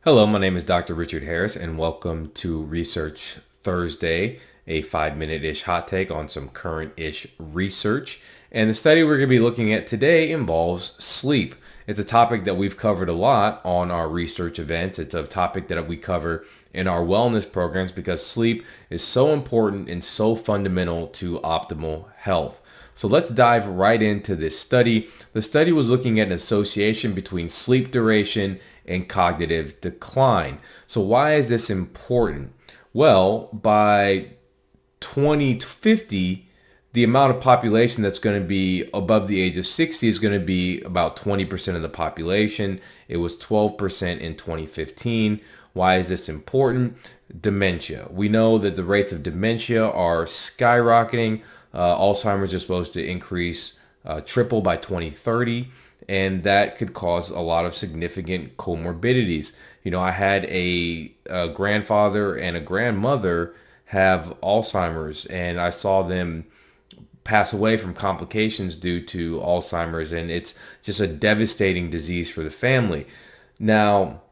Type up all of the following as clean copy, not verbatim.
Hello, my name is Dr. Richard Harris, and welcome to Research Thursday, a 5 minute-ish hot take on some current-ish research. And the study we're going to be looking at today involves sleep. It's a topic that we've covered a lot on our research events. It's a topic that we cover in our wellness programs because sleep is so important and so fundamental to optimal health. So let's dive right into this study. The study was looking at an association between sleep duration and cognitive decline. So why is this important? Well, by 2050, the amount of population that's going to be above the age of 60 is going to be about 20% of the population. It was 12% in 2015. Why is this important? Dementia. We know that the rates of dementia are skyrocketing. Alzheimer's is supposed to increase triple by 2030, and that could cause a lot of significant comorbidities. You know, I had a grandfather and a grandmother have Alzheimer's, and I saw them pass away from complications due to Alzheimer's, and it's just a devastating disease for the family. Now,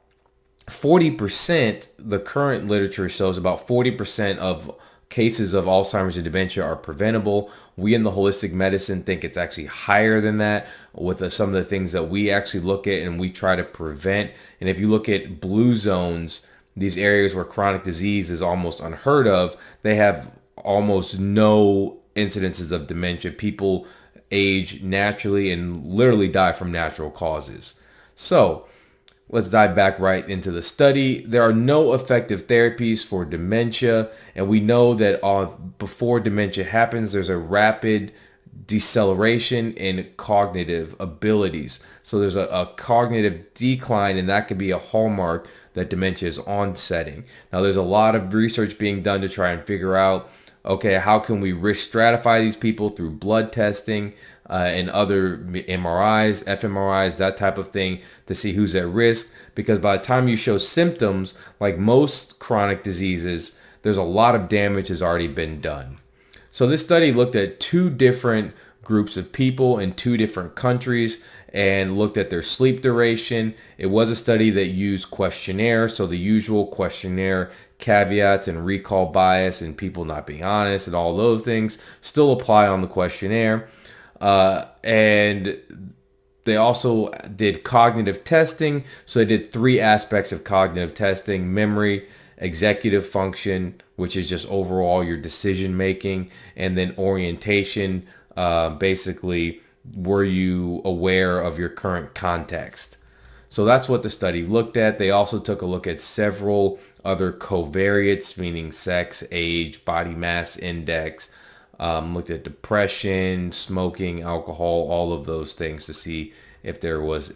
40%, the current literature shows about 40% of cases of Alzheimer's and dementia are preventable. We in the holistic medicine think it's actually higher than that with some of the things that we actually look at and we try to prevent. And if you look at blue zones, these areas where chronic disease is almost unheard of, they have almost no incidences of dementia. People age naturally and literally die from natural causes. So let's dive back right into the study. There are no effective therapies for dementia, and we know that before dementia happens, there's a rapid deceleration in cognitive abilities. So there's a cognitive decline, and that could be a hallmark that dementia is onsetting. Now, there's a lot of research being done to try and figure out, okay, how can we risk stratify these people through blood testing and other MRIs, fMRIs, that type of thing to see who's at risk. Because by the time you show symptoms, like most chronic diseases, there's a lot of damage has already been done. So this study looked at two different groups of people in two different countries and looked at their sleep duration. It was a study that used questionnaires, so the usual questionnaire caveats and recall bias and people not being honest and all those things still apply on the questionnaire. And they also did cognitive testing. So they did three aspects of cognitive testing: memory, executive function, which is just overall your decision making, and then orientation. Basically, were you aware of your current context? So that's what the study looked at. They also took a look at several other covariates, meaning sex, age, body mass index, looked at depression, smoking, alcohol, all of those things to see if there was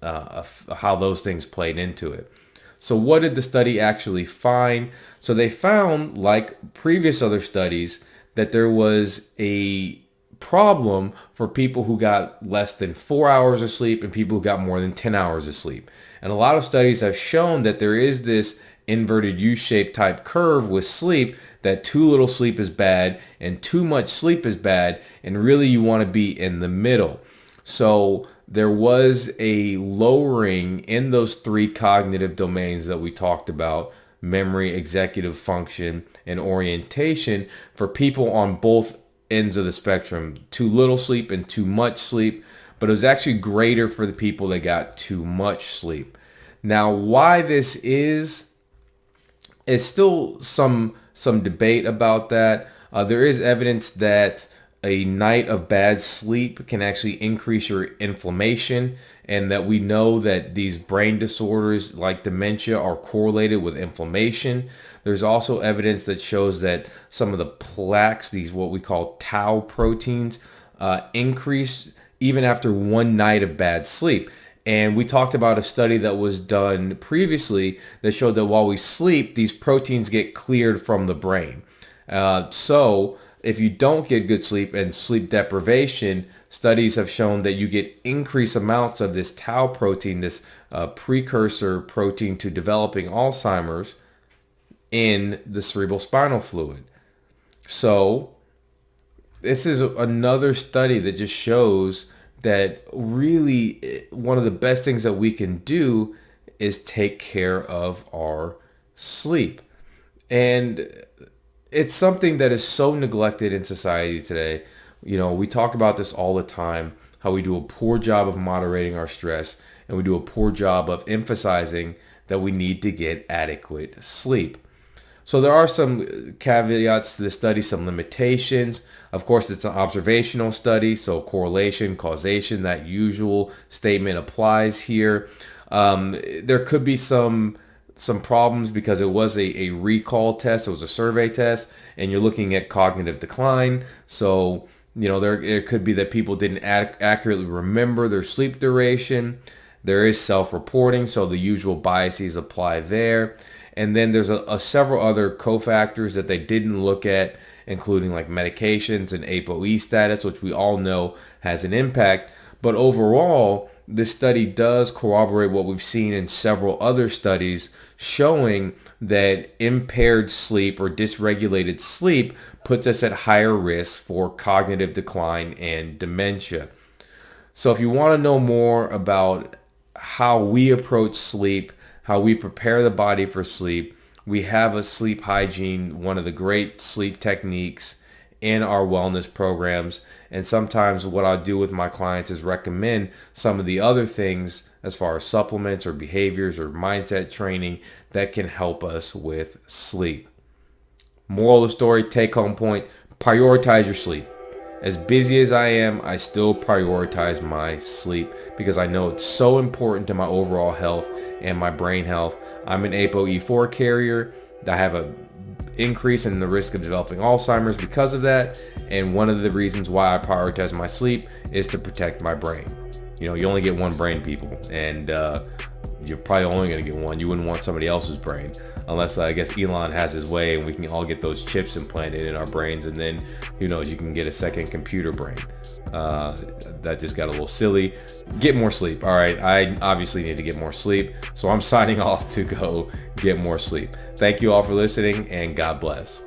how those things played into it. So what did the study actually find? So they found, like previous other studies, that there was a problem for people who got less than 4 hours of sleep and people who got more than 10 hours of sleep. And a lot of studies have shown that there is this inverted U-shaped type curve with sleep, that too little sleep is bad and too much sleep is bad, and really you want to be in the middle. So there was a lowering in those three cognitive domains that we talked about: memory, executive function, and orientation, for people on both ends of the spectrum, too little sleep and too much sleep. But it was actually greater for the people that got too much sleep. Now, why this is still some debate about that. There is evidence that a night of bad sleep can actually increase your inflammation, and that we know that these brain disorders like dementia are correlated with inflammation. There's also evidence that shows that some of the plaques, these what we call tau proteins, increase even after one night of bad sleep. And we talked about a study that was done previously that showed that while we sleep, these proteins get cleared from the brain. So if you don't get good sleep and sleep deprivation, studies have shown that you get increased amounts of this tau protein, this precursor protein to developing Alzheimer's, in the cerebral spinal fluid. So this is another study that just shows that really one of the best things that we can do is take care of our sleep. And it's something that is so neglected in society today. We talk about this all the time, how we do a poor job of moderating our stress, and we do a poor job of emphasizing that we need to get adequate sleep. So there are some caveats to the study, some limitations. Of course, it's an observational study, so correlation, causation, that usual statement applies here. There could be some problems because it was a recall test. It was a survey test, and you're looking at cognitive decline. So, there could be that people didn't accurately remember their sleep duration. There is self-reporting, so the usual biases apply there. And then there's several other cofactors that they didn't look at, including like medications and ApoE status, which we all know has an impact. But overall, this study does corroborate what we've seen in several other studies, showing that impaired sleep or dysregulated sleep puts us at higher risk for cognitive decline and dementia. So if you want to know more about how we approach sleep, how we prepare the body for sleep, we have a sleep hygiene, one of the great sleep techniques in our wellness programs. And sometimes what I do with my clients is recommend some of the other things as far as supplements or behaviors or mindset training that can help us with sleep. Moral of the story, take home point, prioritize your sleep. As busy as I am, I still prioritize my sleep because I know it's so important to my overall health and my brain health. I'm an ApoE4 carrier. I have an increase in the risk of developing Alzheimer's because of that. And one of the reasons why I prioritize my sleep is to protect my brain. You only get one brain, people, and you're probably only going to get one. You wouldn't want somebody else's brain unless I guess Elon has his way and we can all get those chips implanted in our brains, and then who knows, you can get a second computer brain. That just got a little silly. Get more sleep. All right, I obviously need to get more sleep, so I'm signing off to go get more sleep. Thank you all for listening, and God bless.